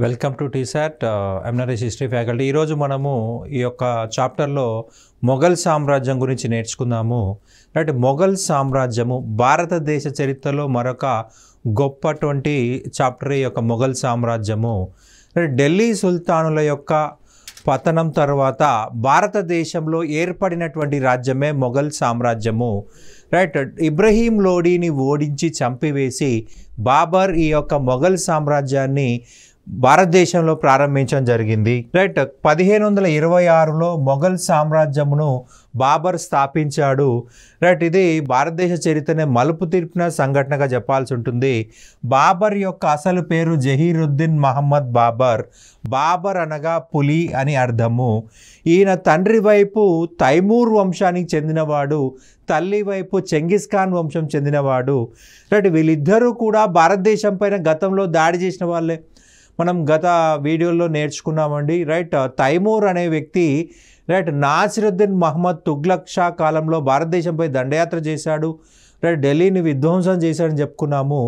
Welcome to T-SAT MRS history faculty. ఈరోజు మనము ఈ యొక్క చాప్టర్లో మొఘల్ సామ్రాజ్యం గురించి నేర్చుకుందాము. రైట్, మొఘల్ సామ్రాజ్యము భారతదేశ చరిత్రలో మరొక గొప్పటువంటి చాప్టర్ ఈ యొక్క మొఘల్ సామ్రాజ్యము. ఢిల్లీ సుల్తానుల యొక్క పతనం తర్వాత భారతదేశంలో ఏర్పడినటువంటి రాజ్యమే మొఘల్ సామ్రాజ్యము. రైట్, ఇబ్రహీం లోడీని ఓడించి చంపివేసి బాబర్ ఈ యొక్క మొఘల్ సామ్రాజ్యాన్ని భారతదేశంలో ప్రారంభించడం జరిగింది. రైట్, 1526లో మొఘల్ సామ్రాజ్యమును బాబర్ స్థాపించాడు. రైట్, ఇది భారతదేశ చరిత్రనే మలుపు తిరిపిన సంఘటనగా చెప్పాల్సి ఉంటుంది. బాబర్ యొక్క అసలు పేరు జహీరుద్దీన్ మహమ్మద్ బాబర్. బాబర్ అనగా పులి అని అర్థము. ఈయన తండ్రి వైపు తైమూర్ వంశానికి చెందినవాడు, తల్లి వైపు చెంగిస్ ఖాన్ వంశం చెందినవాడు. రైట్, వీళ్ళిద్దరూ కూడా భారతదేశం పైన గతంలో దాడి చేసిన వాళ్ళే. మనం గత వీడియోలో నేర్చుకున్నామండి. రైట్, తైమూర్ అనే వ్యక్తి రైట్ నాసిరుద్దీన్ మహమ్మద్ తుగ్లక్ షా కాలంలో భారతదేశంపై దండయాత్ర చేశాడు. రైట్, ఢిల్లీని విధ్వంసం చేశాడని చెప్పుకున్నాము.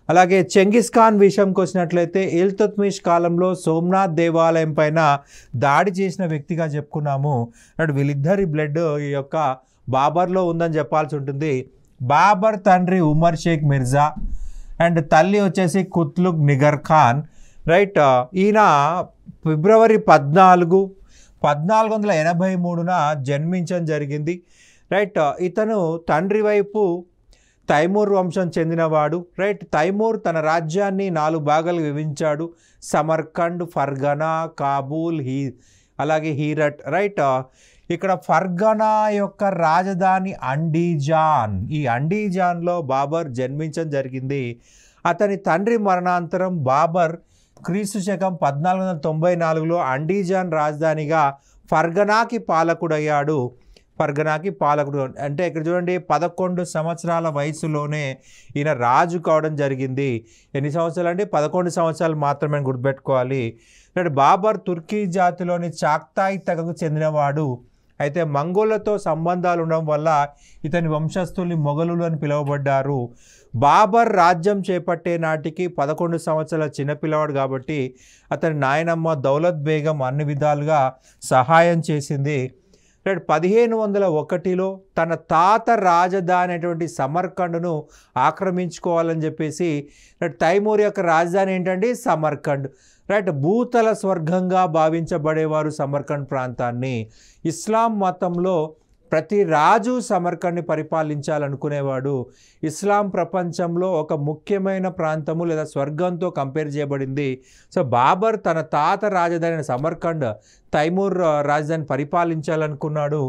అలాగే చెంగిస్ ఖాన్ విషయంకి వచ్చినట్లయితే ఇల్తుత్మిష్ కాలంలో సోమనాథ్ దేవాలయం పైన దాడి చేసిన వ్యక్తిగా చెప్పుకున్నాము. రైట్, వీళ్ళిద్దరి బ్లడ్ ఈ యొక్క బాబర్లో ఉందని చెప్పాల్సి ఉంటుంది. బాబర్ తండ్రి ఉమర్ షేక్ మిర్జా అండ్ తల్లి వచ్చేసి కుత్లుగ్ నిగర్ ఖాన్. రైట్, ఈయన ఫిబ్రవరి 14, 1483 జన్మించడం జరిగింది. రైట్, ఇతను తండ్రి వైపు తైమూర్ వంశం చెందినవాడు. రైట్, తైమూర్ తన రాజ్యాన్ని 4 భాగాలు విభజించాడు. సమర్కండ్, ఫర్గనా, కాబూల్, అలాగే హీరట్. రైట్, ఇక్కడ ఫర్గనా యొక్క రాజధాని అండీజాన్. ఈ అండీజాన్లో బాబర్ జన్మించడం జరిగింది. అతని తండ్రి మరణాంతరం బాబర్ క్రీస్తు శకం 1494లో అండీజాన్ రాజధానిగా ఫర్గనాకి పాలకుడయ్యాడు. ఫర్గనాకి పాలకుడు అంటే ఇక్కడ చూడండి, 11 సంవత్సరాల వయసులోనే ఈయన రాజు కావడం జరిగింది. ఎన్ని సంవత్సరాలు అంటే 11 సంవత్సరాలు మాత్రమే గుర్తుపెట్టుకోవాలి. బాబర్ తుర్కీ జాతిలోని చాక్తాయి తెగకు చెందినవాడు. అయితే మంగోళ్లతో సంబంధాలు ఉండడం వల్ల ఇతని వంశస్థుల్ని మొఘలులు అని పిలువబడ్డారు. బాబర్ రాజ్యం చేపట్టే నాటికి 11 సంవత్సరాల చిన్నపిల్లవాడు కాబట్టి అతని నాయనమ్మ దౌలత్ బేగం అన్ని విధాలుగా సహాయం చేసింది. 1501లో తన తాత రాజధాని అనేటువంటి సమర్కండ్ను ఆక్రమించుకోవాలని చెప్పేసి తైమూర్ యొక్క రాజధాని ఏంటండి సమర్కండ్. రైట్, భూతల స్వర్గంగా భావించబడేవారు సమర్కండ్ ప్రాంతాన్ని. ఇస్లాం మతంలో ప్రతి రాజు సమర్కండ్ని పరిపాలించాలనుకునేవాడు. ఇస్లాం ప్రపంచంలో ఒక ముఖ్యమైన ప్రాంతము లేదా స్వర్గంతో కంపేర్ చేయబడింది. సో బాబర్ తన తాత రాజధాని సమర్కండ్, తైమూర్ రాజధాని పరిపాలించాలనుకున్నాడు.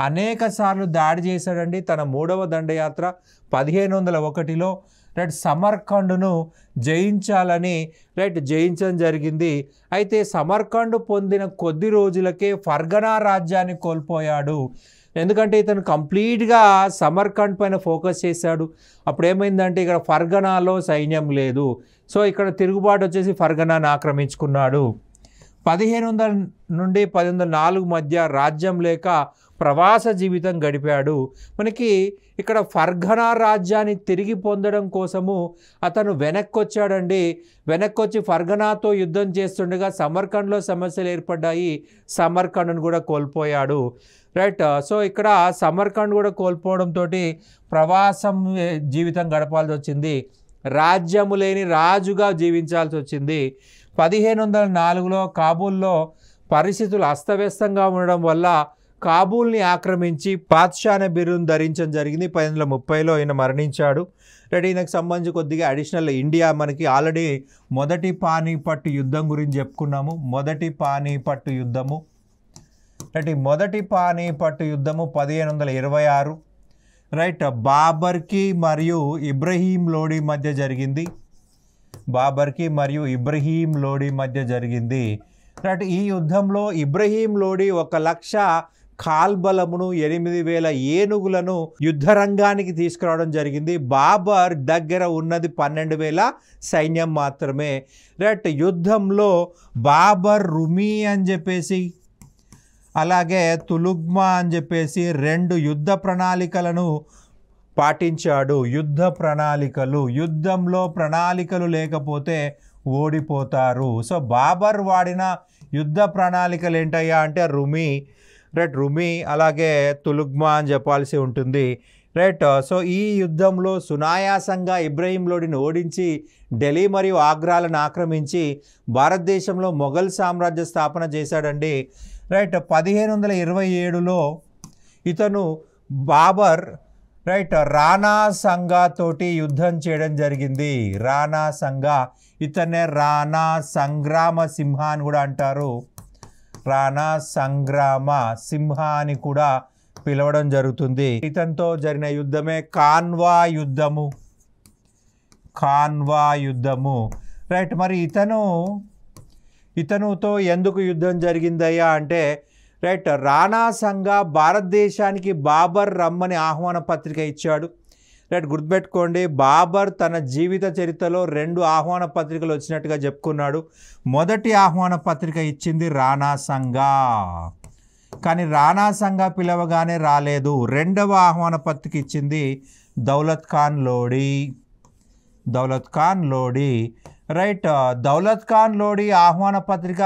అనేక సార్లు దాడి చేశాడండి. తన 3వ దండయాత్ర 1501లో రైట్ సమర్కండ్ను జయించాలని జయించడం జరిగింది. అయితే సమర్కండ్ పొందిన కొద్ది రోజులకే ఫర్గనా రాజ్యాన్ని కోల్పోయాడు. ఎందుకంటే ఇతను కంప్లీట్గా సమర్కండ్ పైన ఫోకస్ చేశాడు. అప్పుడు ఏమైందంటే ఇక్కడ ఫర్గనాలో సైన్యం లేదు. సో ఇక్కడ తిరుగుబాటు వచ్చేసి ఫర్గనాను ఆక్రమించుకున్నాడు. 1500 నుండి 1504 మధ్య రాజ్యం లేక ప్రవాస జీవితం గడిపాడు. మనకి ఇక్కడ ఫర్గనా రాజ్యాన్ని తిరిగి పొందడం కోసము అతను వెనక్కొచ్చాడండి. వెనక్కొచ్చి ఫర్గనాతో యుద్ధం చేస్తుండగా సమర్కండ్లో సమస్యలు ఏర్పడ్డాయి. సమర్కండ్ను కూడా కోల్పోయాడు. రైట్, సో ఇక్కడ సమర్కండ్ కూడా కోల్పోవడంతో ప్రవాసం జీవితం గడపాల్సి వచ్చింది. రాజ్యము లేని రాజుగా జీవించాల్సి వచ్చింది. 1504లో కాబూల్లో పరిస్థితులు అస్తవ్యస్తంగా ఉండడం వల్ల కాబూల్ని ఆక్రమించి పాత్షా అనే బిరుదును ధరించడం జరిగింది. 1530లో ఈయన మరణించాడు. రైట్, ఈయనకు సంబంధించి కొద్దిగా అడిషనల్ ఇండియా మనకి ఆల్రెడీ మొదటి పానీపట్టు యుద్ధం గురించి చెప్పుకున్నాము. మొదటి పానీపట్టు యుద్ధము రైట్, మొదటి పానీపట్టు యుద్ధము 1526 రైట్ బాబర్కి మరియు ఇబ్రహీం లోడీ మధ్య జరిగింది. బాబర్కి మరియు ఇబ్రహీం లోడీ మధ్య జరిగింది. రైట్, ఈ యుద్ధంలో ఇబ్రహీం లోడీ 1,00,000 కాల్బలమును 8,000 ఏనుగులను యుద్ధ రంగానికి తీసుకురావడం జరిగింది. బాబర్ దగ్గర ఉన్నది 12,000 సైన్యం మాత్రమే. రైట్, యుద్ధంలో బాబర్ రుమి అని చెప్పేసి అలాగే తులుగ్మా అని చెప్పేసి 2 యుద్ధ ప్రణాళికలను పాటించాడు. యుద్ధ ప్రణాళికలు, యుద్ధంలో ప్రణాళికలు లేకపోతే ఓడిపోతారు. సో బాబర్ వాడిన యుద్ధ ప్రణాళికలు ఏంటయ్యా అంటే రుమి, రైట్, రుమి అలాగే తులుగ్మా అని చెప్పాల్సి ఉంటుంది, రైట్. సో ఈ యుద్ధంలో సునాయాసంగా ఇబ్రహీం లోడిని ఓడించి ఢిల్లీ మరియు ఆగ్రాలను ఆక్రమించి భారతదేశంలో మొఘల్ సామ్రాజ్య స్థాపన చేశాడండి, రైట్. 1527లో ఇతను బాబర్, రైట్, రాణా సంగా తోటి యుద్ధం చేయడం జరిగింది. రాణా సంగా, ఇతనే రాణా సంగ్రామ సింహ అని కూడా అంటారు, రాణా సంగ్రామ సింహ అని కూడా పిలవడం జరుగుతుంది. ఇతనితో జరిగిన యుద్ధమే కాన్వా యుద్ధము, కాన్వా యుద్ధము, రైట్. మరి ఇతనుతో ఎందుకు యుద్ధం జరిగిందయ్యా అంటే, రైట్, రాణా సంగా భారతదేశానికి బాబర్ రమ్మని ఆహ్వాన పత్రిక ఇచ్చాడు, రైట్. గుర్తుపెట్టుకోండి, బాబర్ తన జీవిత చరిత్రలో 2 ఆహ్వాన పత్రికలు వచ్చినట్టుగా చెప్పుకున్నాడు. మొదటి ఆహ్వాన పత్రిక ఇచ్చింది రాణా సంగా, కానీ రాణా సంగా పిలవగానే రాలేదు. రెండవ ఆహ్వాన పత్రిక ఇచ్చింది దౌలత్ ఖాన్ లోడి, దౌలత్ ఖాన్ లోడి, రైట్. దౌలత్ ఖాన్ లోడి ఆహ్వాన పత్రిక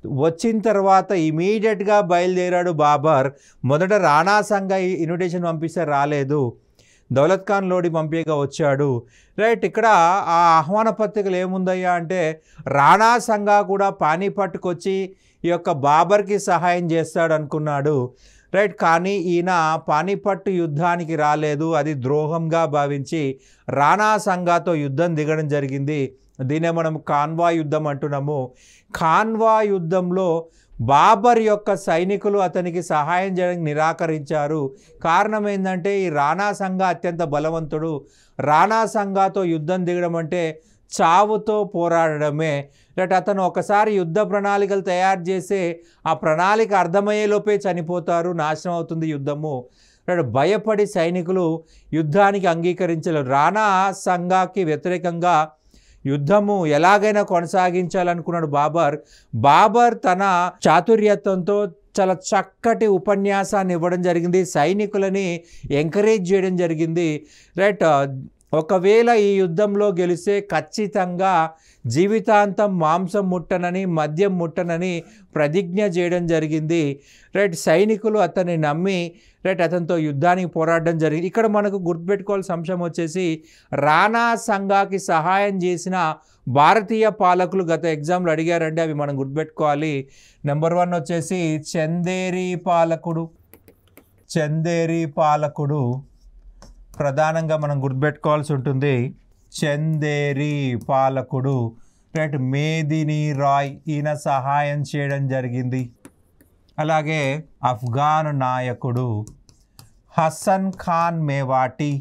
వచ్చిన తర్వాత ఇమీడియట్గా బయలుదేరాడు బాబర్. మొదట రాణా సంగా ఇన్విటేషన్ పంపిస్తే రాలేదు, దౌలత్ ఖాన్ లోడి పంపిగా వచ్చాడు, రైట్. ఇక్కడ ఆ ఆహ్వాన పత్రికలు ఏముందయ్యా అంటే రాణా సంగా కూడా పానీపట్కి వచ్చి ఈ యొక్క బాబర్కి సహాయం చేస్తాడు అనుకున్నాడు, రైట్. కానీ ఈయన పానీపట్టు యుద్ధానికి రాలేదు, అది ద్రోహంగా భావించి రాణా సంగాతో యుద్ధం దిగడం జరిగింది. దీనే మనం కాన్వా యుద్ధం అంటున్నాము. కాన్వా యుద్ధంలో బాబర్ యొక్క సైనికులు అతనికి సహాయం చేయడానికి నిరాకరించారు. కారణం ఏంటంటే ఈ రాణా సంగా అత్యంత బలవంతుడు, రాణా సంగాతో యుద్ధం దిగడం అంటే చావుతో పోరాడడమే, రైట్. అతను ఒకసారి యుద్ధ ప్రణాళికలు తయారు చేస్తే ఆ ప్రణాళిక అర్థమయ్యేలోపే చనిపోతారు, నాశనం అవుతుంది యుద్ధము, రైట్. భయపడి సైనికులు యుద్ధానికి అంగీకరించలేరు. రాణా సంగాకి వ్యతిరేకంగా యుద్ధము ఎలాగైనా కొనసాగించాలనుకున్నాడు బాబర్. బాబర్ తన చాతుర్యత్వంతో చాలా చక్కటి ఉపన్యాసాన్ని ఇవ్వడం జరిగింది, సైనికులని ఎంకరేజ్ చేయడం జరిగింది, రైట్. ఒకవేళ ఈ యుద్ధంలో గెలిస్తే ఖచ్చితంగా జీవితాంతం మాంసం ముట్టనని, మద్యం ముట్టనని ప్రతిజ్ఞ చేయడం జరిగింది, రైట్. సైనికులు అతన్ని నమ్మి, రైట్, అతనితో యుద్ధానికి పోరాడడం జరిగింది. ఇక్కడ మనకు గుర్తుపెట్టుకోవాల్సిన అంశం వచ్చేసి రాణా సంగాకి సహాయం చేసిన భారతీయ పాలకులు గత ఎగ్జామ్లో అడిగారండి, అవి మనం గుర్తుపెట్టుకోవాలి. నెంబర్ 1 వచ్చేసి చందేరి పాలకుడు, చందేరి పాలకుడు ప్రధానంగా మనం గుర్తుపెట్టుకోవాల్సి ఉంటుంది. చందేరి పాలకుడు, రైట్. మేదిని రాయ్, ఈయన సహాయం చేయడం జరిగింది. అలాగే ఆఫ్ఘాన్ నాయకుడు హసన్ ఖాన్ మేవాటి,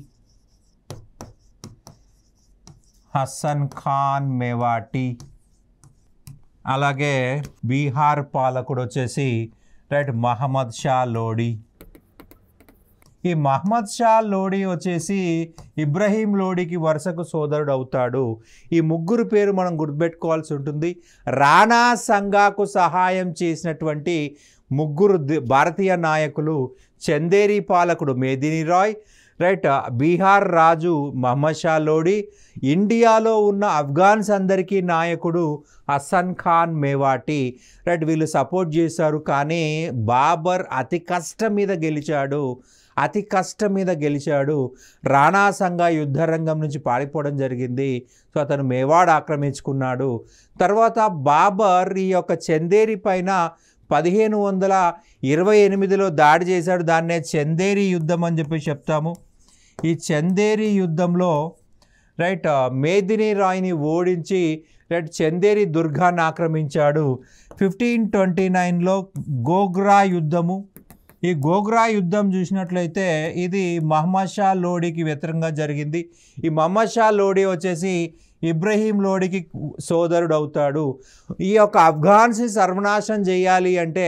హసన్ ఖాన్ మేవాటి. అలాగే బీహార్ పాలకుడు వచ్చేసి, రైట్, మహమ్మద్ షా లోడి. ఈ మహమ్మద్ షా లోడి వచ్చేసి ఇబ్రహీం లోడికి వరుసకు సోదరుడు అవుతాడు. ఈ ముగ్గురు పేరు మనం గుర్తుపెట్టుకోవాల్సి ఉంటుంది. రాణా సంగాకు సహాయం చేసినటువంటి ముగ్గురు భారతీయ నాయకులు చందేరి పాలకుడు మేదిని రాయ్, రైట్, బీహార్ రాజు మహమ్మద్ షా లోడి, ఇండియాలో ఉన్న ఆఫ్ఘాన్స్ అందరికీ నాయకుడు హసన్ ఖాన్ మేవాటి, రైట్. వీళ్ళు సపోర్ట్ చేశారు, కానీ బాబర్ అతి కష్టం మీద గెలిచాడు, అతి కష్టం మీద గెలిచాడు. రాణా సంగా యుద్ధరంగం నుంచి పారిపోవడం జరిగింది. సో అతను మేవాడ్ ఆక్రమించుకున్నాడు. తర్వాత బాబర్ ఈ యొక్క చందేరి పైన 1528లో దాడి చేశాడు. దాన్నే చందేరి యుద్ధం అని చెప్పి చెప్తాము. ఈ చందేరి యుద్ధంలో, రైట్, మేదిని రాయ్ని ఓడించి, రైట్, చందేరి దుర్గాన్ని ఆక్రమించాడు. 1529లో గోగ్రా యుద్ధము. ఈ గోగ్రా యుద్ధం చూసినట్లయితే ఇది మహమ్మద్ షా లోడికి వ్యతిరేకంగా జరిగింది. ఈ మహమ్మద్ షా లోడి వచ్చేసి ఇబ్రహీం లోడికి సోదరుడు అవుతాడు. ఈ యొక్క ఆఫ్ఘాన్స్ని సర్వనాశనం చేయాలి అంటే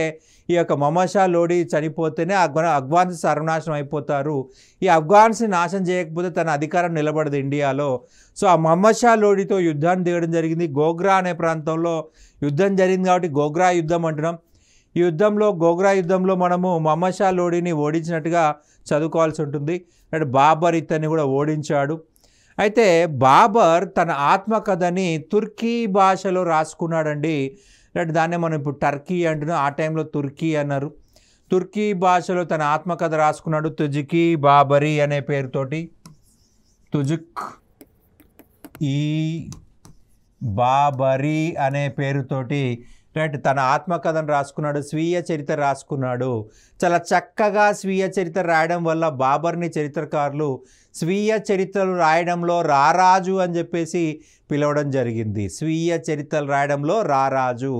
ఈ యొక్క మహమ్మద్ షా లోడి చనిపోతేనే ఆఫ్ఘాన్స్ సర్వనాశనం అయిపోతారు. ఈ ఆఫ్ఘాన్స్ని నాశనం చేయకపోతే తన అధికారం నిలబడదు ఇండియాలో. సో ఆ మహమ్మద్ షా లోడితో యుద్ధాన్ని దిగడం జరిగింది. గోగ్రా అనే ప్రాంతంలో యుద్ధం జరిగింది కాబట్టి గోగ్రా యుద్ధం అంటున్నాం. ఈ యుద్ధంలో, గోగ్రా యుద్ధంలో మనము మహమ్మద్ షా లోడిని ఓడించినట్టుగా చదువుకోవాల్సి ఉంటుంది. అంటే బాబర్ ఇతన్ని కూడా ఓడించాడు. అయితే బాబర్ తన ఆత్మకథని తుర్కీ భాషలో రాసుకున్నాడండి. అంటే దాన్నే మనం ఇప్పుడు టర్కీ అంటున్నాం, ఆ టైంలో తుర్కీ అన్నారు. తుర్కీ భాషలో తన ఆత్మకథ రాసుకున్నాడు తుజుకి బాబరీ అనే పేరుతోటి. తుజుక్ ఈ బాబరీ అనే పేరుతోటి రైట్ తన ఆత్మకథను రాసుకున్నాడు, స్వీయ చరిత్ర రాసుకున్నాడు. చాలా చక్కగా స్వీయ చరిత్ర రాయడం వల్ల బాబర్ని చరిత్రకారులు స్వీయ చరిత్రలు రాయడంలో రారాజు అని చెప్పేసి పిలవడం జరిగింది. స్వీయ చరిత్రలు రాయడంలో రారాజు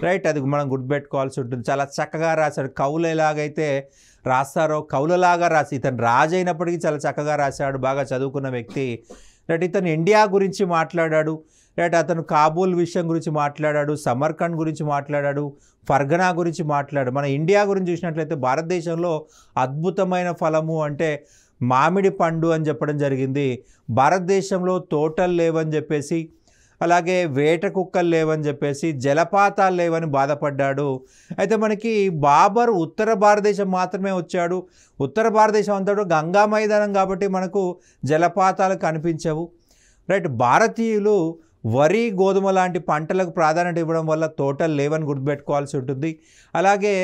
రైట్, అది మనం గుర్తుపెట్టుకోవాల్సి ఉంటుంది. చాలా చక్కగా రాశాడు. కవులు ఎలాగైతే రాస్తారో కవులలాగా రాసి, ఇతను రాజు అయినప్పటికీ చాలా చక్కగా రాశాడు, బాగా చదువుకున్న వ్యక్తి రైట్. ఇతను ఇండియా గురించి మాట్లాడాడు రైట్, అతను కాబూల్ విషయం గురించి మాట్లాడాడు, సమర్కండ్ గురించి మాట్లాడాడు, ఫర్గనా గురించి మాట్లాడాడు. మన ఇండియా గురించి చూసినట్లయితే భారతదేశంలో అద్భుతమైన ఫలము అంటే మామిడి పండు అని చెప్పడం జరిగింది. భారతదేశంలో తోటలు లేవని చెప్పేసి, అలాగే వేట కుక్కలు లేవని చెప్పేసి, జలపాతాలు లేవని బాధపడ్డాడు. అయితే మనకి బాబర్ ఉత్తర భారతదేశం మాత్రమే వచ్చాడు. ఉత్తర భారతదేశం అంతా గంగా మైదానం కాబట్టి మనకు జలపాతాలు కనిపించవు రైట్. భారతీయులు వరి గోధుమ లాంటి పంటలకు ప్రాధాన్యత ఇవ్వడం వల్ల తోటలు లేవని గుర్తుపెట్టుకోవాల్సి ఉంటుంది. అలాగే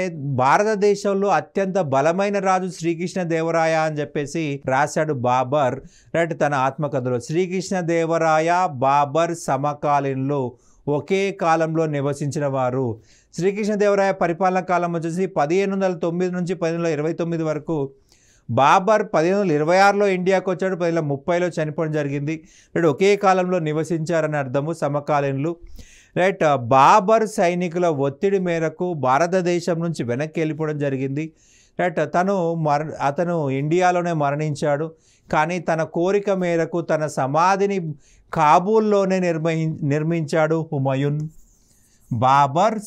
భారతదేశంలో అత్యంత బలమైన రాజు శ్రీకృష్ణదేవరాయ అని చెప్పేసి రాశాడు బాబర్ రైట్ తన ఆత్మకథలో. శ్రీకృష్ణదేవరాయ బాబర్ సమకాలీనులు, ఒకే కాలంలో నివసించిన వారు. శ్రీకృష్ణదేవరాయ పరిపాలన కాలం వచ్చేసి 1509 నుంచి 1529 వరకు. బాబర్ 1526లో ఇండియాకు వచ్చాడు, 1530లో చనిపోవడం జరిగింది. రైట్, ఒకే కాలంలో నివసించారని అర్థము, సమకాలీనులు రైట్. బాబర్ సైనికుల ఒత్తిడి మేరకు భారతదేశం నుంచి వెనక్కి వెళ్ళిపోవడం జరిగింది రైట్. అతను ఇండియాలోనే మరణించాడు. కానీ తన కోరిక మేరకు తన సమాధిని కాబూల్లోనే నిర్మించాడు హుమయూన్. బాబర్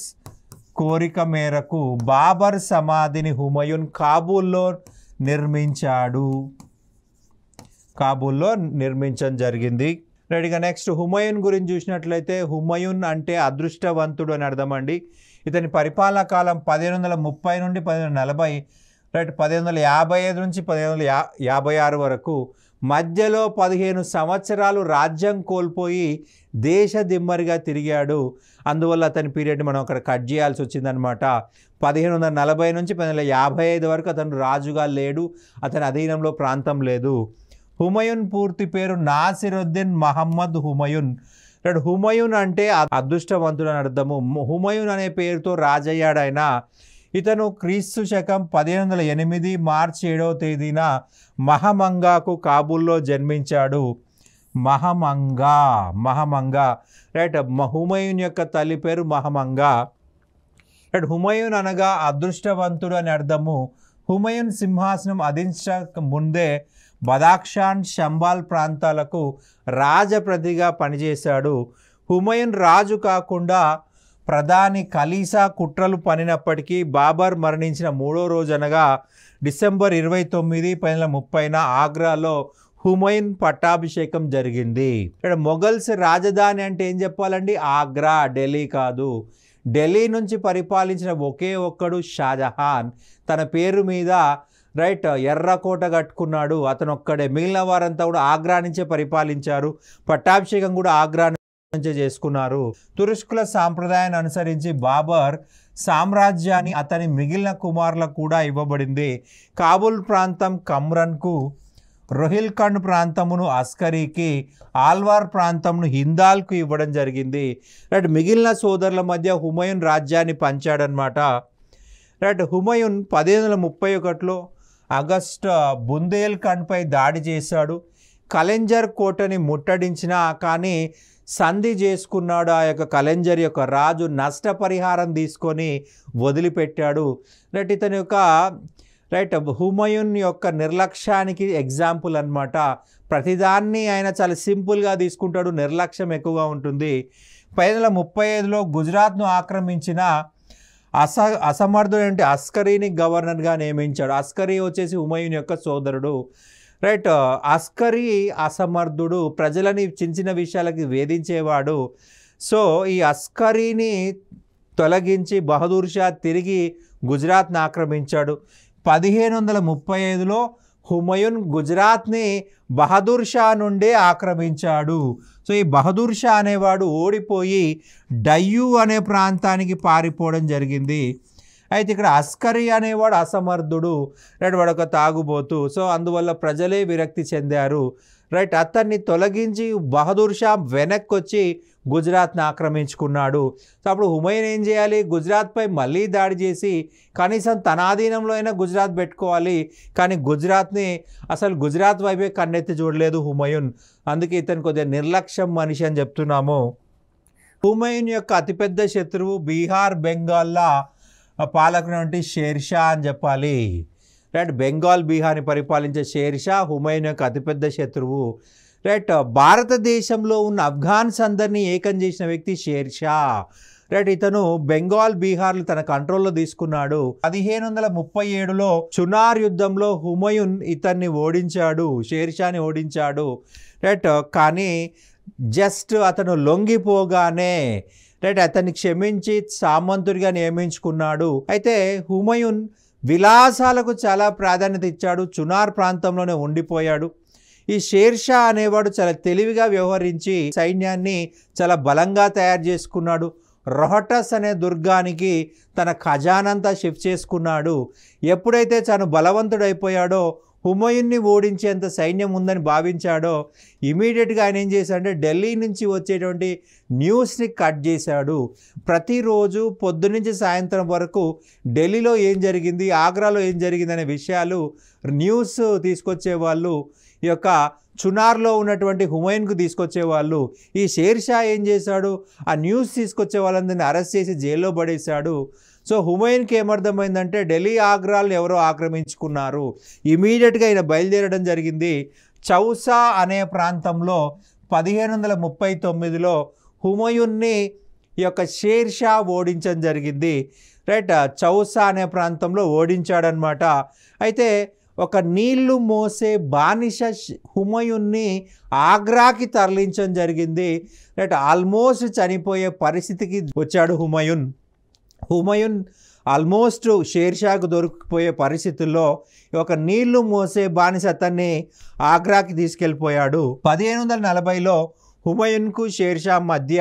కోరిక మేరకు బాబర్ సమాధిని హుమయూన్ కాబూల్లో నిర్మించడం జరిగింది రైట్గా. నెక్స్ట్ హుమయూన్ గురించి చూసినట్లయితే హుమయూన్ అంటే అదృష్టవంతుడు అని అర్థం అండి. ఇతని పరిపాలనా కాలం 1530 నుండి 1540 రైట్, 1555 నుంచి 1556 వరకు. మధ్యలో 15 సంవత్సరాలు రాజ్యం కోల్పోయి దేశ దిమ్మరిగా తిరిగాడు. అందువల్ల అతని పీరియడ్ మనం అక్కడ కట్ చేయాల్సి వచ్చిందనమాట. 1540 నుంచి 1555 వరకు అతను రాజుగా లేడు, అతని అధీనంలో ప్రాంతం లేదు. హుమయూన్ పూర్తి పేరు నాసిరుద్దీన్ మహమ్మద్ హుమయూన్. హుమయూన్ అంటే అదృష్టవంతుడు అని అర్థము. హుమయూన్ అనే పేరుతో రాజయ్యాడు ఆయన. ఇతను క్రీస్తు శకం 1508 మార్చి 7వ తేదీన మహమంగాకు కాబూల్లో జన్మించాడు. మహమంగా రైట్. హుమయూన్ యొక్క తల్లి పేరు మహమంగా రైట్. హుమయూన్ అనగా అదృష్టవంతుడు అని అర్థము. హుమయూన్ సింహాసనం అధించక ముందే బదాఖ్షాన్, షంబాల్ ప్రాంతాలకు రాజప్రతిగా పనిచేశాడు. హుమయూన్ రాజు కాకుండా ప్రధాని ఖలీసా కుట్రలు పనినప్పటికీ బాబర్ మరణించిన 3వ రోజు అనగా డిసెంబర్ 29, 1530న ఆగ్రాలో హుమయూన్ పట్టాభిషేకం జరిగింది. ఇక్కడ మొఘల్స్ రాజధాని అంటే ఏం చెప్పాలండి? ఆగ్రా, ఢిల్లీ కాదు. ఢిల్లీ నుంచి పరిపాలించిన ఒకే ఒక్కడు షాజహాన్. తన పేరు మీద రైట్ ఎర్రకోట కట్టుకున్నాడు, అతను ఒక్కడే. మిగిలిన వారంతా కూడా ఆగ్రా నుంచే పరిపాలించారు. పట్టాభిషేకం కూడా ఆగ్రా నుంచే చేసుకున్నారు. తురుష్కుల సాంప్రదాయాన్ని అనుసరించి బాబర్ సామ్రాజ్యాన్ని అతని మిగిలిన కుమారులకు కూడా ఇవ్వబడింది. కాబూల్ ప్రాంతం కమ్రన్కు, రోహిల్ఖండ్ ప్రాంతమును అస్కరీకి, ఆల్వార్ ప్రాంతంను హిందాల్కు ఇవ్వడం జరిగింది. రైట్, మిగిలిన సోదరుల మధ్య హుమయూన్ రాజ్యాన్ని పంచాడనమాట. రైట్, హుమయూన్ 1531లో ఆగస్టు బుందేల్ఖండ్పై దాడి చేశాడు. కలెంజర్ కోటని ముట్టడించిన కానీ సంధి చేసుకున్నాడు. ఆ యొక్క కలెంజర్ యొక్క రాజు నష్టపరిహారం తీసుకొని వదిలిపెట్టాడు. రైట్, ఇతని యొక్క హుమయూన్ యొక్క నిర్లక్ష్యానికి ఎగ్జాంపుల్ అనమాట. ప్రతిదాన్ని ఆయన చాలా సింపుల్గా తీసుకుంటాడు, నిర్లక్ష్యం ఎక్కువగా ఉంటుంది. 1535లో గుజరాత్ను ఆక్రమించిన అసమర్థుడు అంటే అస్కరీని గవర్నర్గా నియమించాడు. అస్కరీ వచ్చేసి హుమయూన్ యొక్క సోదరుడు. రైట్, అస్కరీ అసమర్థుడు, ప్రజలని చిన్న చిన్న విషయాలకి వేధించేవాడు. సో ఈ అస్కరీని తొలగించి బహదూర్ షా తిరిగి గుజరాత్ను ఆక్రమించాడు. 1535లో హుమయూన్ గుజరాత్ని బహదూర్ షా నుండే ఆక్రమించాడు. సో ఈ బహదూర్ షా అనేవాడు ఓడిపోయి డయ్యూ అనే ప్రాంతానికి పారిపోవడం జరిగింది. అయితే ఇక్కడ అస్కరీ అనేవాడు అసమర్థుడు, రైట్, వాడు ఒక తాగుబోతు. సో అందువల్ల ప్రజలే విరక్తి చెందారు, రైట్. అతన్ని తొలగించి బహదూర్ షా వెనక్కి వచ్చి గుజరాత్ని ఆక్రమించుకున్నాడు. సో అప్పుడు హుమయూన్ ఏం చేయాలి, గుజరాత్పై మళ్ళీ దాడి చేసి కనీసం తన ఆధీనంలో అయినా గుజరాత్ పెట్టుకోవాలి. కానీ గుజరాత్ వైపే కన్నెత్తి చూడలేదు హుమయూన్. అందుకే ఇతను కొద్దిగా నిర్లక్ష్యం మనిషి అని చెప్తున్నాము. హుమయూన్ యొక్క అతిపెద్ద శత్రువు బీహార్ బెంగాల్ల పాలకుడు షేర్షా అని చెప్పాలి, రైట్. బెంగాల్ బీహార్ని పరిపాలించే షేర్షా హుమయూన్ యొక్క అతిపెద్ద శత్రువు, రైట్. భారతదేశంలో ఉన్న ఆఫ్ఘన్స్ అందరినీ ఏకం చేసిన వ్యక్తి షేర్షా, రైట్. ఇతను బెంగాల్ బీహార్లు తన కంట్రోల్లో తీసుకున్నాడు. 1537లో చునార్ యుద్ధంలో హుమయూన్ ఇతన్ని ఓడించాడు, షేర్షాని ఓడించాడు, రైట్. కానీ జస్ట్ అతను లొంగిపోగానే, రైట్, అతన్ని క్షమించి సామంతుడిగా నియమించుకున్నాడు. అయితే హుమయూన్ విలాసాలకు చాలా ప్రాధాన్యత ఇచ్చాడు, చునార్ ప్రాంతంలోనే ఉండిపోయాడు. ఈ షేర్షా అనేవాడు చాలా తెలివిగా వ్యవహరించి సైన్యాన్ని చాలా బలంగా తయారు చేసుకున్నాడు. రోహటస్ అనే దుర్గానికి తన ఖజానంతా షిఫ్ట్ చేసుకున్నాడు. ఎప్పుడైతే తను బలవంతుడైపోయాడో, హుమయూన్ని ఓడించేంత సైన్యం ఉందని భావించాడో, ఇమీడియట్గా ఆయన ఏం చేశాడంటే ఢిల్లీ నుంచి వచ్చేటువంటి న్యూస్ని కట్ చేశాడు. ప్రతిరోజు పొద్దునుంచి సాయంత్రం వరకు ఢిల్లీలో ఏం జరిగింది, ఆగ్రాలో ఏం జరిగింది అనే విషయాలు న్యూస్ తీసుకొచ్చేవాళ్ళు. ఈ యొక్క చునార్లో ఉన్నటువంటి హుమయూన్కు తీసుకొచ్చేవాళ్ళు. ఈ షేర్షా ఏం చేశాడు, ఆ న్యూస్ తీసుకొచ్చే వాళ్ళందరినీ అరెస్ట్ చేసి జైల్లో పడేశాడు. సో హుమయూన్కి ఏమర్థమైందంటే ఢిల్లీ ఆగ్రాలు ఎవరో ఆక్రమించుకున్నారు. ఇమీడియట్గా ఆయన బయలుదేరడం జరిగింది. చౌసా అనే ప్రాంతంలో 1539లో హుమయూన్ని ఈ యొక్క షేర్షా ఓడించడం జరిగింది, రైట్. చౌసా అనే ప్రాంతంలో ఓడించాడనమాట. అయితే ఒక నీళ్లు మోసే బానిస హుమయూన్ని ఆగ్రాకి తరలించడం జరిగింది, రైట్. ఆల్మోస్ట్ చనిపోయే పరిస్థితికి వచ్చాడు హుమయూన్ ఆల్మోస్ట్ షేర్షాకు దొరికిపోయే పరిస్థితుల్లో ఒక నీళ్లు మోసే బానిస అతన్ని ఆగ్రాకి తీసుకెళ్ళిపోయాడు. 1540లో హుమయూన్కు షేర్షా మధ్య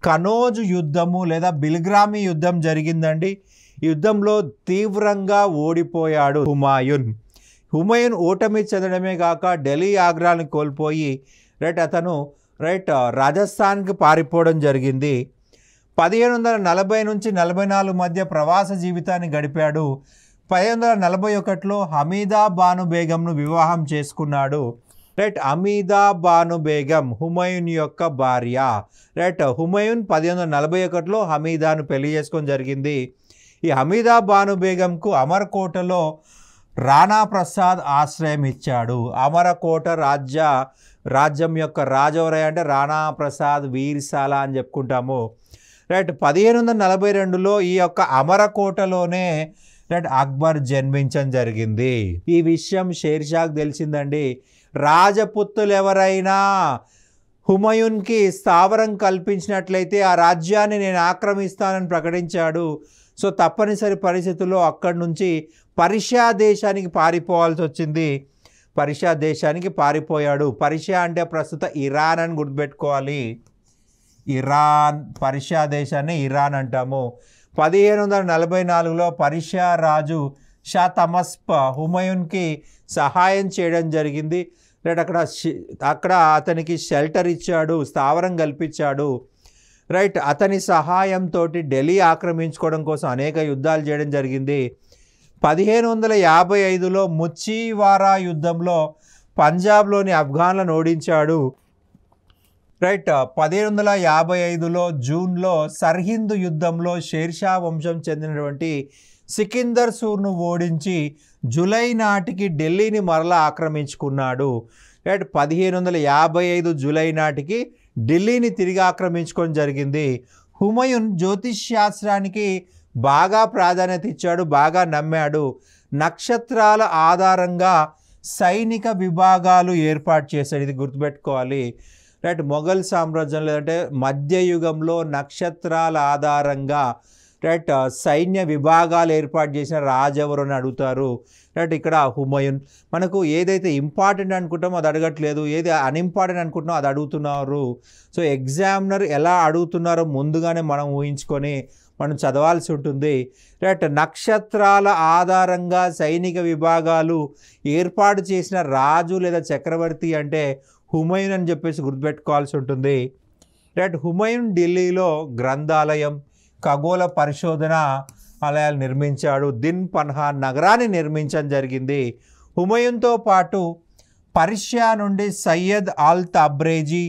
కనోజ్ యుద్ధము లేదా బిల్గ్రామీ యుద్ధం జరిగిందండి. ఈ యుద్ధంలో తీవ్రంగా ఓడిపోయాడు హుమయూన్ ఓటమి చెందడమే కాక ఢిల్లీ ఆగ్రాని కోల్పోయి, రైట్, అతను రాజస్థాన్కి పారిపోవడం జరిగింది. 1540 నుంచి 44 మధ్య ప్రవాస జీవితాన్ని గడిపాడు. 1541లో హమీదా బాను బేగంను వివాహం చేసుకున్నాడు, రైట్. హమీదా బాను బేగం హుమయూన్ యొక్క భార్య, రైట్. హుమయూన్ 1541లో హమీదాను పెళ్లి చేసుకోవడం జరిగింది. ఈ హమీదా బాను బేగంకు అమర్కోటలో రాణా ప్రసాద్ ఆశ్రయం ఇచ్చాడు. అమరకోట రాజ్యం యొక్క రాజవరయ్య అంటే రాణా ప్రసాద్ వీర్సాల అని చెప్పుకుంటాము, రైట్. 1542లో ఈ యొక్క అమరకోటలోనే, రైట్, అక్బర్ జన్మించడం జరిగింది. ఈ విషయం షేర్షాకు తెలిసిందండి. రాజపుత్రులు ఎవరైనా హుమయూన్కి స్థావరం కల్పించినట్లయితే ఆ రాజ్యాన్ని నేను ఆక్రమిస్తానని ప్రకటించాడు. సో తప్పనిసరి పరిస్థితుల్లో అక్కడి నుంచి పర్షియా దేశానికి పారిపోవాల్సి వచ్చింది. పర్షియా దేశానికి పారిపోయాడు. పర్షియా అంటే ప్రస్తుత ఇరాన్ అని గుర్తుపెట్టుకోవాలి. ఇరాన్, పర్షియా దేశాన్ని ఇరాన్ అంటాము. 1544లో పర్షియా రాజు షా తమస్ప హుమయూన్కి సహాయం చేయడం జరిగింది, రైట్. అక్కడ అతనికి షెల్టర్ ఇచ్చాడు, స్థావరం కల్పించాడు, రైట్. అతని సహాయంతో ఢిల్లీ ఆక్రమించుకోవడం కోసం అనేక యుద్ధాలు చేయడం జరిగింది. 1555లో ముచ్చివారా యుద్ధంలో పంజాబ్లోని ఆఫ్ఘన్లను ఓడించాడు, రైట్. 1555లో జూన్లో సర్హింద్ యుద్ధంలో షేర్షా వంశం చెందినటువంటి సికిందర్ సూర్ను ఓడించి జూలై నాటికి ఢిల్లీని మరలా ఆక్రమించుకున్నాడు, రైట్. 1555 జూలై నాటికి ఢిల్లీని తిరిగి ఆక్రమించుకోవడం జరిగింది. హుమయూన్ జ్యోతిష్ శాస్త్రానికి బాగా ప్రాధాన్యత ఇచ్చాడు, బాగా నమ్మాడు. నక్షత్రాల ఆధారంగా సైనిక విభాగాలు ఏర్పాటు చేశాడు, ఇది గుర్తుపెట్టుకోవాలి, రైట్. మొఘల్ సామ్రాజ్యం లేదంటే మధ్యయుగంలో నక్షత్రాల ఆధారంగా, రైట్ సైన్య విభాగాలు ఏర్పాటు చేసిన రాజు ఎవరు అని అడుగుతారు. రైట్ ఇక్కడ హుమయూన్. మనకు ఏదైతే ఇంపార్టెంట్ అనుకుంటామో అది అడగట్లేదు, ఏది అన్ఇంపార్టెంట్ అనుకుంటున్నామో అది అడుగుతున్నారు. సో ఎగ్జామినర్ ఎలా అడుగుతున్నారో ముందుగానే మనం ఊహించుకొని మనం చదవాల్సి ఉంటుంది. రైట్ నక్షత్రాల ఆధారంగా సైనిక విభాగాలు ఏర్పాటు చేసిన రాజు లేదా చక్రవర్తి అంటే హుమయూన్ అని చెప్పేసి గుర్తుపెట్టుకోవాల్సి ఉంటుంది. రైట్ హుమయూన్ ఢిల్లీలో గ్రంథాలయం, ఖగోళ పరిశోధన ఆలయాలు నిర్మించాడు. దిన్ పన్హా నగరాన్ని నిర్మించడం జరిగింది. హుమయూన్తో పాటు పర్షియా నుండి సయ్యద్ అల్ తబ్రేజీ,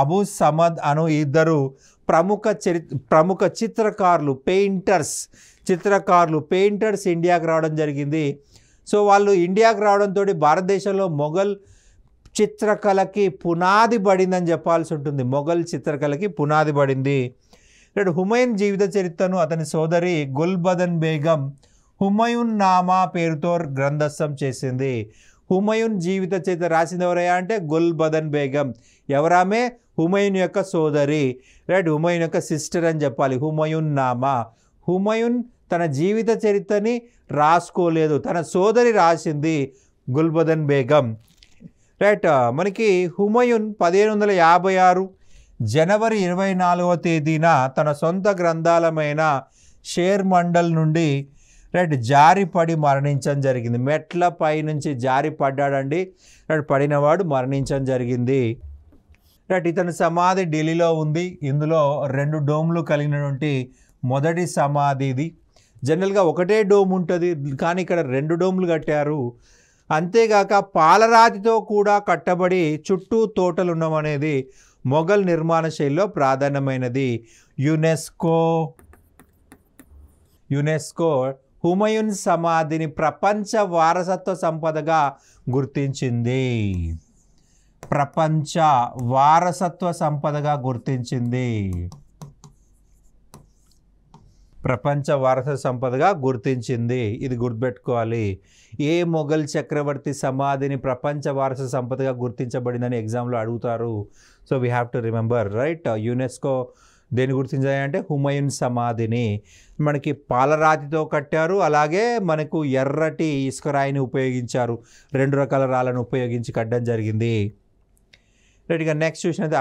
అబూ సమద్ అను ఇద్దరు ప్రముఖ చిత్రకారులు, పెయింటర్స్ ఇండియాకి రావడం జరిగింది. సో వాళ్ళు ఇండియాకి రావడంతో భారతదేశంలో మొఘల్ చిత్రకళకి పునాది పడిందని చెప్పాల్సి ఉంటుంది. మొఘల్ చిత్రకళకి పునాది పడింది. ఇక్కడ హుమయూన్ జీవిత చరిత్రను అతని సోదరి గుల్బదన్ బేగం హుమయూన్ నామా పేరుతో గ్రంథస్థం చేసింది. హుమయూన్ జీవిత చరిత్ర రాసింది ఎవరయ్యా అంటే గుల్బదన్ బేగం. ఎవరామే? హుమయూన్ యొక్క సోదరి. రైట్ హుమయూన్ యొక్క సిస్టర్ అని చెప్పాలి. హుమయూన్ నామా. హుమయూన్ తన జీవిత చరిత్రని రాసుకోలేదు, తన సోదరి రాసింది గుల్బదన్ బేగం. రైట్ మనకి హుమయూన్ 1756 జనవరి 24వ తేదీన తన సొంత గ్రంథాలయమైన షేర్ మండల్ నుండి రైట్ జారిపడి మరణించడం జరిగింది. మెట్ల పై నుంచి జారి పడ్డాడండి. రైట్ పడినవాడు మరణించడం జరిగింది. రైట్ ఇతని సమాధి ఢిల్లీలో ఉంది. ఇందులో 2 డోమ్లు కలిగినటువంటి మొదటి సమాధి ఇది. జనరల్గా ఒకటే డోమ్ ఉంటుంది, కానీ ఇక్కడ 2 డోమ్లు కట్టారు. అంతేగాక పాలరాతితో కూడా కట్టబడి చుట్టూ తోటలు ఉండమనేది మొఘల్ నిర్మాణ శైలిలో ప్రాధాన్యమైనది. యునెస్కో హుమయూన్ సమాధిని ప్రపంచ వారసత్వ సంపదగా గుర్తించింది. ప్రపంచ వారసత్వ సంపదగా గుర్తించింది. ఇది గుర్తుపెట్టుకోవాలి. ఏ మొఘల్ చక్రవర్తి సమాధిని ప్రపంచ వారస సంపదగా గుర్తించబడిందని ఎగ్జామ్లో అడుగుతారు. So we have to remember. Right UNESCO దేని గుర్తించాయంటే హుమయూన్ సమాధిని. మనకి పాలరాతితో కట్టారు, అలాగే మనకు ఎర్రటి ఇసుకరాయిని ఉపయోగించారు. 2 రకాల రాళ్ళను ఉపయోగించి కట్టడం జరిగింది. రైట్ ఇక నెక్స్ట్ చూసినది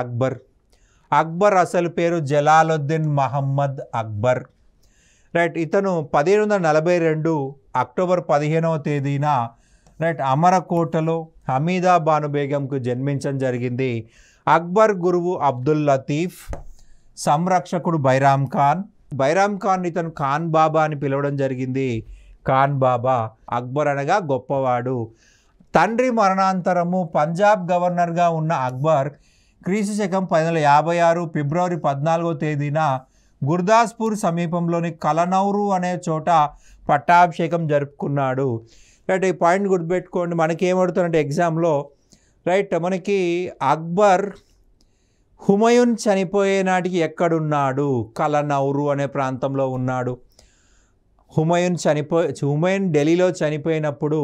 అక్బర్ అసలు పేరు జలాలుద్దీన్ మహమ్మద్ అక్బర్. రైట్ ఇతను 1742 అక్టోబర్ 15వ తేదీన రైట్ అమరకోటలో హమీదా బాను బేగంకు జన్మించడం జరిగింది. అక్బర్ గురువు అబ్దుల్ లతీఫ్, సంరక్షకుడు బైరామ్ ఖాన్ ఇతను ఖాన్ బాబా అని పిలవడం జరిగింది. ఖాన్ బాబా. అక్బర్ అనగా గొప్పవాడు. తండ్రి మరణాంతరము పంజాబ్ గవర్నర్గా ఉన్న అక్బర్ క్రీస్తు శకం 1856 ఫిబ్రవరి 14వ తేదీన గుర్దాస్పూర్ సమీపంలోని కలనౌరు అనే చోట పట్టాభిషేకం జరుపుకున్నాడు. రైట్ ఈ పాయింట్ గుర్తుపెట్టుకోండి. మనకి ఏమడుతుందంటే ఎగ్జామ్లో రైట్ మనకి అక్బర్ హుమయూన్ చనిపోయే నాటికి ఎక్కడున్నాడు? కలనౌరు అనే ప్రాంతంలో ఉన్నాడు. హుమయూన్ ఢిల్లీలో చనిపోయినప్పుడు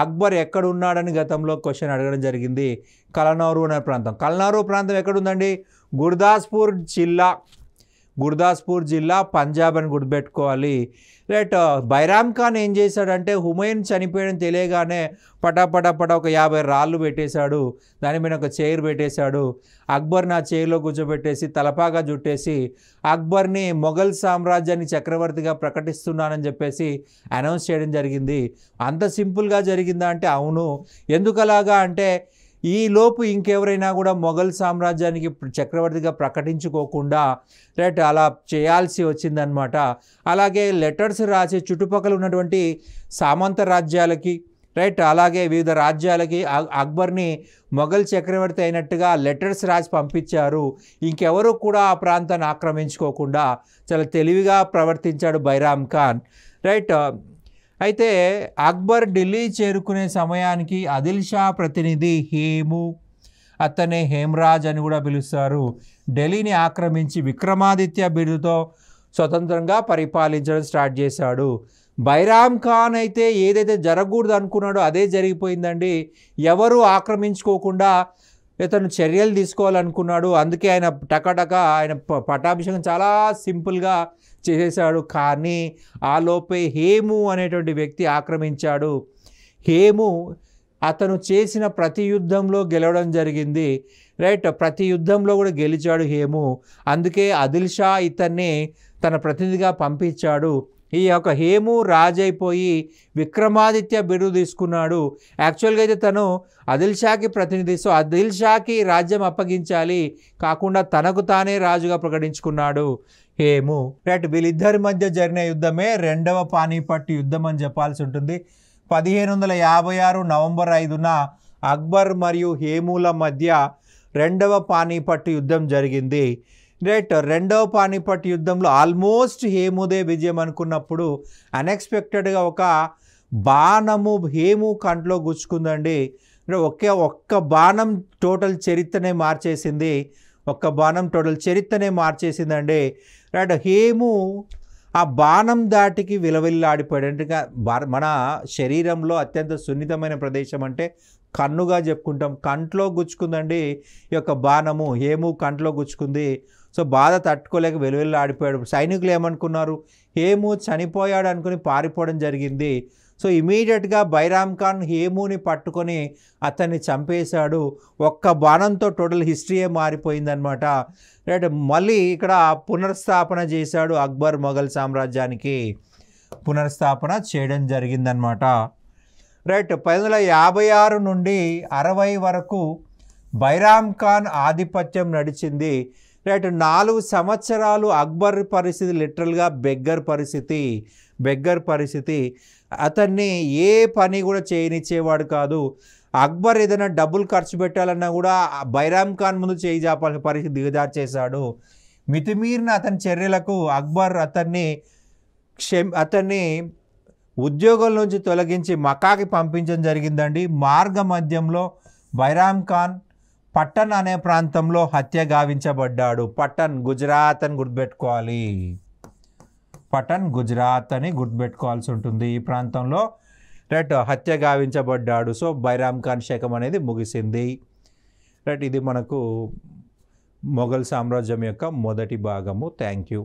అక్బర్ ఎక్కడున్నాడని గతంలో క్వశ్చన్ అడగడం జరిగింది. కలనౌరు అనే ప్రాంతం. కలనౌరు ప్రాంతం ఎక్కడుందండి? గుర్దాస్పూర్ జిల్లా పంజాబ్ అని గుర్తుపెట్టుకోవాలి. రైట్ బైరామ్ ఖాన్ ఏం చేశాడంటే హుమయూన్ చనిపోయడం తెలియగానే పటా ఒక 50 రాళ్ళు పెట్టేశాడు. దాని మీద ఒక చైర్ పెట్టేశాడు. అక్బర్ని ఆ చైర్లో కూర్చోబెట్టేసి తలపాగా జుట్టేసి అక్బర్ని మొఘల్ సామ్రాజ్యాన్ని చక్రవర్తిగా ప్రకటిస్తున్నానని చెప్పేసి అనౌన్స్ చేయడం జరిగింది. అంత సింపుల్గా జరిగిందా అంటే అవును. ఎందుకలాగా అంటే ఈలోపు ఇంకెవరైనా కూడా మొఘల్ సామ్రాజ్యానికి చక్రవర్తిగా ప్రకటించుకోకుండా రైట్ అలా చేయాల్సి వచ్చిందనమాట. అలాగే లెటర్స్ రాసి చుట్టుపక్కల ఉన్నటువంటి సామంత రాజ్యాలకి రైట్ అలాగే వివిధ రాజ్యాలకి అక్బర్ని మొఘల్ చక్రవర్తి అయినట్టుగా లెటర్స్ రాసి పంపించారు. ఇంకెవరు కూడా ఆ ప్రాంతాన్ని ఆక్రమించుకోకుండా చాలా తెలివిగా ప్రవర్తించాడు బైరామ్ ఖాన్. రైట్ అయితే అక్బర్ ఢిల్లీ చేరుకునే సమయానికి ఆదిల్ షా ప్రతినిధి అతనే హేమ్రాజ్ అని కూడా పిలుస్తారు, ఢిల్లీని ఆక్రమించి విక్రమాదిత్య బిరుదుతో స్వతంత్రంగా పరిపాలించడం స్టార్ట్ చేశాడు. బైరామ్ ఖాన్ అయితే ఏదైతే జరగకూడదు అనుకున్నాడో అదే జరిగిపోయిందండి. ఎవరు ఆక్రమించుకోకుండా ఇతను చర్యలు తీసుకోవాలనుకున్నాడు. అందుకే ఆయన టకటక ఆయన పట్టాభిషేకం చాలా సింపుల్గా చేసేసాడు. కానీ ఆ లోపే హేము అనేటువంటి వ్యక్తి ఆక్రమించాడు. హేము అతను చేసిన ప్రతి యుద్ధంలో గెలవడం జరిగింది. రైట్, ప్రతి యుద్ధంలో కూడా గెలిచాడు హేము. అందుకే ఆదిల్ షా ఇతన్ని తన ప్రతినిధిగా పంపించాడు. ఈ యొక్క హేము రాజైపోయి విక్రమాదిత్య బిరుదు తీసుకున్నాడు. యాక్చువల్గా అయితే తను ఆదిల్ షాకి ప్రతినిధి. సో ఆదిల్ షాకి రాజ్యం అప్పగించాలి, కాకుండా తనకు తానే రాజుగా ప్రకటించుకున్నాడు హేము. రైట్, వీళ్ళిద్దరి మధ్య జరిగిన యుద్ధమే రెండవ పానీపట్ యుద్ధం అని చెప్పాల్సి ఉంటుంది. 1556 నవంబర్ 5న అక్బర్ మరియు హేముల మధ్య రెండవ పానీపట్ యుద్ధం జరిగింది. రైట్, రెండవ పానీపట్ యుద్ధంలో ఆల్మోస్ట్ హేముదే విజయం అనుకున్నప్పుడు అన్ఎక్స్పెక్టెడ్గా ఒక బాణము హేము కంట్లో గుచ్చుకుందండి. ఒక్క బాణం టోటల్ చరిత్రనే మార్చేసింది. ఒక్క బాణం టోటల్ చరిత్రనే మార్చేసిందండి. రైట్, హేము ఆ బాణం దాటికి విలవిల్లాడిపోయాడు. అంటే మన శరీరంలో అత్యంత సున్నితమైన ప్రదేశం అంటే కన్నుగా చెప్పుకుంటాం. కంట్లో గుచ్చుకుందండి ఈ యొక్క బాణము. హేము కంట్లో గుచ్చుకుంది. సో బాధ తట్టుకోలేక వెలువెల్లాడిపోయాడు. సైనికులు ఏమనుకున్నారు, హేము చనిపోయాడు అనుకుని పారిపోవడం జరిగింది. సో ఇమీడియట్గా బైరామ్ ఖాన్ హేముని పట్టుకొని అతన్ని చంపేశాడు. ఒక్క బాణంతో టోటల్ హిస్టరీయే మారిపోయిందనమాట. రైట్, మళ్ళీ ఇక్కడ పునర్స్థాపన చేశాడు అక్బర్. మొఘల్ సామ్రాజ్యానికి పునర్స్థాపన చేయడం జరిగిందనమాట. రైట్, 1556 నుండి 60 వరకు బైరామ్ ఖాన్ ఆధిపత్యం నడిచింది. రైట్, 4 సంవత్సరాలు అక్బర్ పరిస్థితి లిటరల్గా బెగ్గర్ పరిస్థితి. అతన్ని ఏ పని కూడా చేయనిచ్చేవాడు కాదు. అక్బర్ ఏదైనా డబ్బులు ఖర్చు పెట్టాలన్నా కూడా బైరామ్ ఖాన్ ముందు చేయి జాపాల్సిన పరిస్థితి దిగజార్చేశాడు. మితిమీరిన అతని చర్యలకు అక్బర్ అతన్ని ఉద్యోగం నుంచి తొలగించి మక్కాకి పంపించడం జరిగిందండి. మార్గ మధ్యంలో బైరామ్ ఖాన్ పట్టన్ అనే ప్రాంతంలో హత్య గావించబడ్డాడు. పట్టన్ గుజరాత్ అని గుర్తుపెట్టుకోవాలి. పట్టన్ గుజరాత్ అని గుర్తుపెట్టుకోవాల్సి ఉంటుంది. ఈ ప్రాంతంలో రైట్ హత్య గావించబడ్డాడు. సో బైరామ్ ఖాన్ శకం అనేది ముగిసింది. రైట్, ఇది మనకు మొఘల్ సామ్రాజ్యం యొక్క మొదటి భాగము. Thank you.